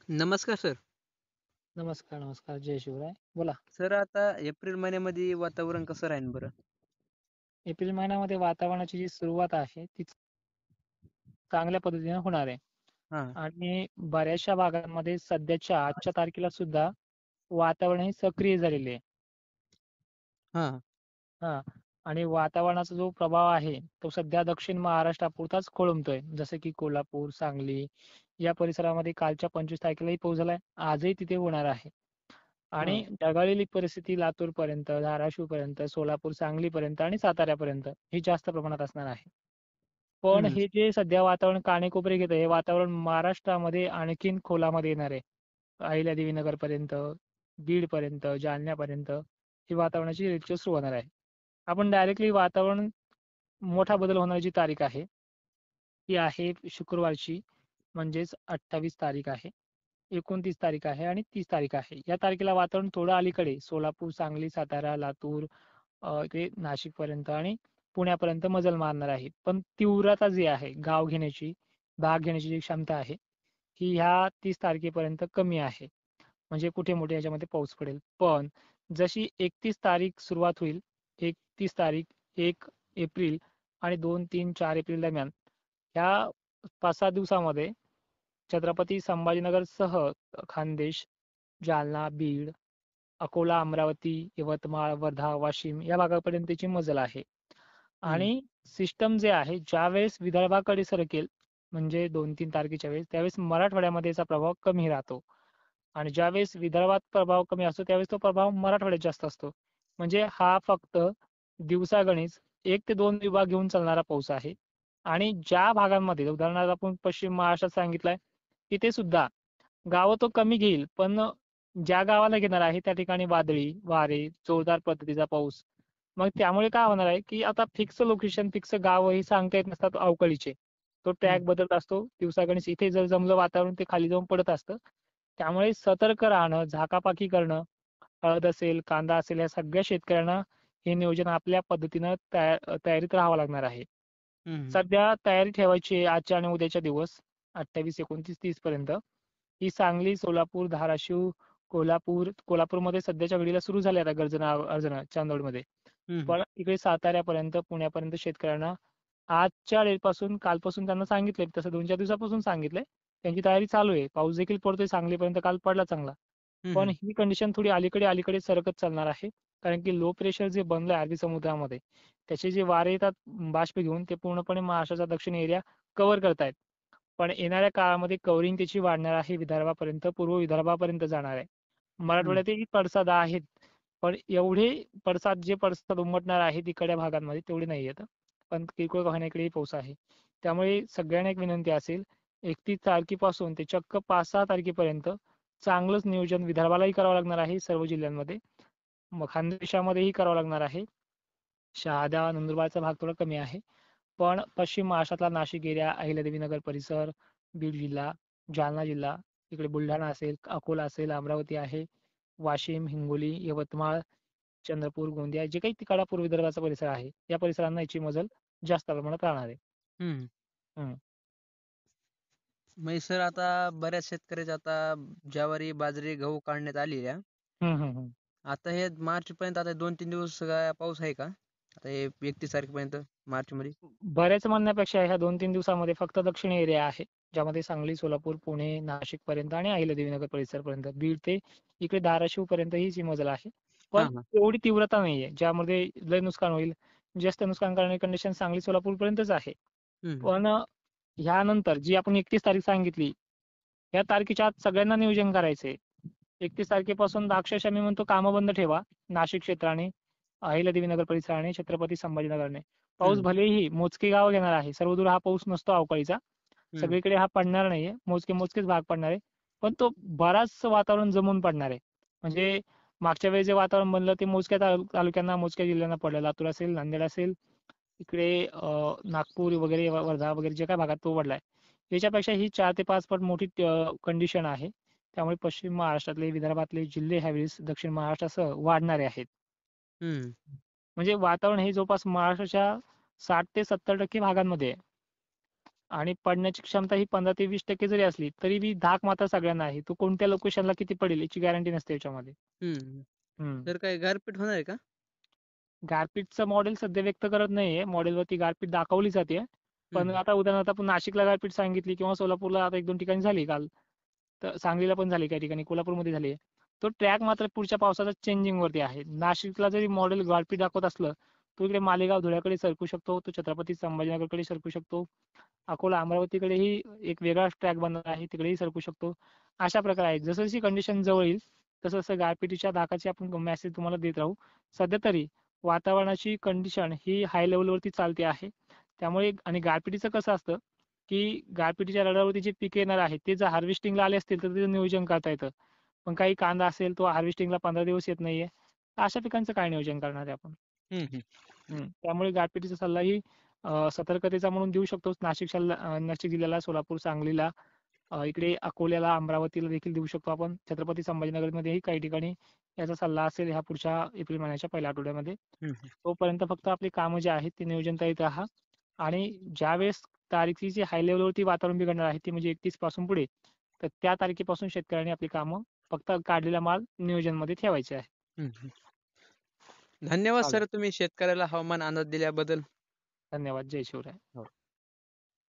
नमस्कार सर. नमस्कार, नमस्कार. जय शिवराय. बोला. सर आता एप्रिल महिन्यामध्ये वातावरण कसं राहील बरं? एप्रिल महिन्यामध्ये वातावरणाची जी सुरुवात आहे, ती चांगल्या पद्धतीने होणार आहे. हां, आणि बऱ्याचशा भागांमध्ये सध्याच्या आजच्या तारखेला सुद्धा वातावरण हे सक्रिय झालेले आहे. हां, हां. आणि वातावरणाचा जो प्रभाव आहे, तो सध्या दक्षिण महाराष्ट्रापुरताच खोळंबतोय. जसं की कोल्हापूर, सांगली या परिसरामध्ये कालच्या 25 तारखेलाही पाऊस झालाय. आजही तिथे होणार आहे. आणि हां. ढगाळलेली परिस्थिती लातूरपर्यंत, धाराशिवपर्यंत, सोलापूर, सांगलीपर्यंत आणि साताऱ्यापर्यंत ही जास्त प्रमाणात असणार आहे. पण हं, हे जे सध्या वातावरण कानेकोपरे घेतंय, हे वातावरण महाराष्ट्रामध्ये आणखीन खोलामध्ये येणार आहे. अहिल्यादेवी नगरपर्यंत, बीडपर्यंत, जालन्यापर्यंत ही वातावरणाची रेलचेल सुरू होणार आहे. आपण डायरेक्टली वातावरण मोठा बदल होण्याची तारीख आहे, ती आहे शुक्रवारची म्हणजेच 28 तारीख आहे. 29 तारीख आहे आणि 30 तारीख आहे. या तारखेला वातावरण थोडं अलीकडे सोलापूर, सांगली, सातारा, लातूर इकडे नाशिकपर्यंत आणि पुण्यापर्यंत मजल मारणार आहे. पण तीव्रता जी आहे, गाव घेण्याची, भाग घेण्याची जी क्षमता आहे, ही ह्या 30 तारखेपर्यंत कमी आहे. म्हणजे कुठे-मोठे याच्यामध्ये पाऊस पडेल. पण जशी 31 तारीख सुरुवात होईल, 31 तारीख, 1 एप्रिल आणि 2, 3, 4 एप्रिल दरम्यान ह्या 5-6 दिवसामध्ये छत्रपती संभाजीनगरसह खान्देश, जालना, बीड, अकोला, अमरावती, यवतमाळ, वर्धा, वाशिम या भागापर्यंतची मजल आहे. हं. आणि सिस्टम जे आहे ज्यावेळेस विदर्भाकडे सरकेल म्हणजे 2-3 तारखेच्या वेळेस त्यावेळेस मराठवाड्यामध्ये याचा प्रभाव कमी राहतो. आणि ज्यावेळेस विदर्भात प्रभाव कमी असतो त्यावेळेस तो प्रभाव मराठवाड्यात जास्त असतो. म्हणजे हा फक्त दिवसागणिक 1 ते 2 विभाग घेऊन चालणारा पाऊस आहे. आणि ज्या भागांमध्ये उदाहरणार्थ आपण पश्चिम महाराष्ट्रात सांगितलंय, तिथे सुद्धा गावं तो कमी घेईल, पण ज्या गावाला घेणार आहे त्या ठिकाणी वादळी, वारे, जोरदार पद्धतीचा पाऊस. मग त्यामुळे काय होणार आहे, की आता फिक्स लोकेशन, फिक्स गावही सांगता येत नसतात अवकाळीचे. तो हं, ट्रॅक बदलत असतो. दिवसागणिक इथे जर जमलं वातावरण ते खाली जाऊन पडत असतं. त्यामुळे सतर्क राहणं, झाकापाकी करणं, हळद असेल, कांदा असेल या सगळ्या शेतकऱ्यांना हे नियोजन आपल्या पद्धतीनं तयारीत राहावं लागणार आहे. हं, सध्या तयारी ठेवायची आहे आजच्या आणि उद्याच्या दिवस 28, 29, 30 पर्यंत. ही सांगली, सोलापूर, धाराशिव, कोल्हापूरमध्ये सध्याच्या घडीला सुरू झाल्या आता गर्जना चांदवडमध्ये. हं, पण इकडे साताऱ्यापर्यंत, पुण्यापर्यंत शेतकऱ्यांना आजच्या डेटपासून कालपासून त्यांना सांगितलंय तसं 2-4 दिवसापासून सांगितलंय. त्यांची तयारी चालू आहे. पाऊस देखील पडतोय सांगलीपर्यंत काल पडला चांगला. हं, पण हं. ही कंडिशन थोडी अलीकडे सरकत चालणार आहे. कारण की लो प्रेशर जे बनलंय अरबी समुद्रामध्ये, त्याचे जे वारे येतात बाष्प घेऊन ते पूर्णपणे महाराष्ट्राचा दक्षिण एरिया कव्हर करतायत. पण येणाऱ्या काळामध्ये कव्हरिंग त्याची वाढणार आहे विदर्भापर्यंत, पूर्व विदर्भापर्यंत जाणार आहे. हं. मराठवाड्यातही पडसाद आहेत. पण एवढे जे पडसाद उमटणार आहेत इकडच्या भागांमध्ये तेवढे नाही आहेत. पण किरकोळ का होईना इकडेही पाऊस आहे. त्यामुळे सगळ्यांना एक विनंती असेल 31 तारखेपासून ते चक्क 5-6 तारखेपर्यंत चांगलंच नियोजन विदर्भालाही करावं लागणार आहे सर्व जिल्ह्यांमध्ये. मग खानदेशामध्येही करावं लागणार आहे. शहादा, नंदुरबारचा भाग थोडा कमी आहे. पण पश्चिम महाराष्ट्रातला नाशिक एरिया, अहिल्यादेवी नगर परिसर, बीड जिल्हा, जालना जिल्हा, इकडे बुलढाणा असेल, अकोला असेल, अमरावती आहे, वाशिम, हिंगोली, यवतमाळ, चंद्रपूर, गोंदिया जे काही तिकडा पूर्व विदर्भाचा परिसर आहे, या परिसरांना याची मजल जास्त प्रमाणात राहणार आहे. हं. हं. म्हणजे सर आता बऱ्याच शेतकऱ्याच्या आता ज्वारी, बाजरी, गहू काढण्यात आलेल्या. हं, हं, हं. आता हे मार्चपर्यंत आता 2-3 दिवस काय पाऊस आहे का? आता हे 31 तारखेपर्यंत मार्चमध्ये? बऱ्याच म्हणण्यापेक्षा ह्या 2-3 दिवसामध्ये फक्त दक्षिण एरिया आहे. ज्यामध्ये सांगली, सोलापूर, पुणे, नाशिकपर्यंत आणि अहिल्यादेवीनगर परिसरपर्यंत. बीड ते इकडे धाराशिवपर्यंत हीच मजल आहे. पण हां, हां. एवढी तीव्रता नाहीये, ज्यामध्ये लय नुकसान होईल. जास्त नुकसान करणारी कंडिशन सांगली, सोलापूरपर्यंतच आहे. हं, पण ह्यानंतर जी आपण 31 तारीख सांगितली, या तारखेच्या आत सगळ्यांना नियोजन करायचंय. 31 तारखेपासून अक्षरशः मी म्हणतो कामं बंद ठेवा. नाशिक क्षेत्राने, अहिल्यादेवी नगर परिसराने, छत्रपती संभाजीनगरने. पाऊस हं, भलेही मोजके गावं घेणार आहे. सर्वदूर हा पाऊस नसतो अवकाळीचा. हं. सगळीकडे हा पडणार नाहीये. मोजकेच भाग पडणार आहे. पण तो बराच वातावरण जमून पडणार आहे. म्हणजे मागच्या वेळेस जे वातावरण बनलं ते मोजक्या तालुक्यांना, मोजक्या जिल्ह्यांना पडलं. लातूर असेल, नांदेड असेल, इकडे नागपूर वगैरे, वर्धा वगैरे जे काही भागात तो पडलाय. याच्यापेक्षा ही 4 ते 5 पट मोठी कंडिशन आहे. त्यामुळे पश्चिम महाराष्ट्रातले, विदर्भातले जिल्हे ह्यावेळेस दक्षिण महाराष्ट्रासह वाढणारे आहेत. हं. म्हणजे वातावरण हे जवळपास महाराष्ट्राच्या 60 ते 70% भागांमध्ये आहे. आणि पडण्याची क्षमता ही 15 ते 20% जरी असली तरी बी धाक मात्र सगळ्यांना आहे. तो कोणत्या लोकेशनला किती पडेल याची गॅरंटी नसते याच्यामध्ये. हम्म. हम्म. तर काय गारपीट होणार आहे का? गारपीटचं मॉडेल सध्या व्यक्त करत नाहीये. मॉडेलवरती गारपीट दाखवली जाते. पण हम्म. आता उदाहरणार्थ आपण नाशिकला गारपीट सांगितली किंवा सोलापूरला आता 1-2 ठिकाणी झाली काल. तर सांगलीला पण झाली काही ठिकाणी, कोल्हापूरमध्ये झाली. तो ट्रॅक मात्र पुढच्या पावसाचा चेंजिंग वरती आहे. नाशिकला जरी मॉडेल गारपीट दाखवत असलं, तो इकडे मालेगाव धुळ्याकडे सरकू शकतो, तो छत्रपती संभाजीनगरकडे सरकू शकतो. अकोला अमरावतीकडेही एक वेगळा ट्रॅक बनणार आहे, तिकडेही सरकू शकतो. अशा प्रकारे आहे. जसं जशी कंडिशन जवळ येईल तसं जसं गारपिटीच्या धाकाचे आपण मेसेज तुम्हाला देत राहू. सध्या तरी वातावरणाची कंडिशन ही हाय लेवलवरती चालते आहे. त्यामुळे आणि गारपिटीचं कसं असतं, की गारपिटीच्या रडारवरती जे पिके येणार आहेत ते जर हार्वेस्टिंगला आले असतील तर त्याचं नियोजन करता येतं. पण काही कांदा असेल तो हार्वेस्टिंगला 15 दिवस येत नाहीये. तर अशा पिकांचं काय नियोजन करणार आहे आपण? हम्म. त्यामुळे गारपिटीचा सल्लाही सतर्कतेचा म्हणून देऊ शकतो. नाशिक जिल्ह्याला, सोलापूर, सांगलीला, इकडे अकोल्याला, अमरावतीला देखील देऊ शकतो आपण. छत्रपती संभाजीनगरमध्येही काही ठिकाणी याचा सल्ला असेल ह्या पुढच्या एप्रिल महिन्याच्या पहिल्या आठवड्यामध्ये. हम्म. तोपर्यंत फक्त आपली कामं जी आहेत ते नियोजन करीत राहा. आणि ज्यावेळेस तारीखची जी हाय लेवलवरती वातावरण बिघडणार आहे ती म्हणजे 31 पासून पुढे, तर त्या तारखेपासून शेतकऱ्यांनी आपली कामं फक्त काढलेला माल नियोजनमध्ये ठेवायचे आहे. हम्म. धन्यवाद चालेल. सर, तुम्ही शेतकऱ्याला हवामान अंदाज दिल्याबद्दल. धन्यवाद. जय शिवराय. हो.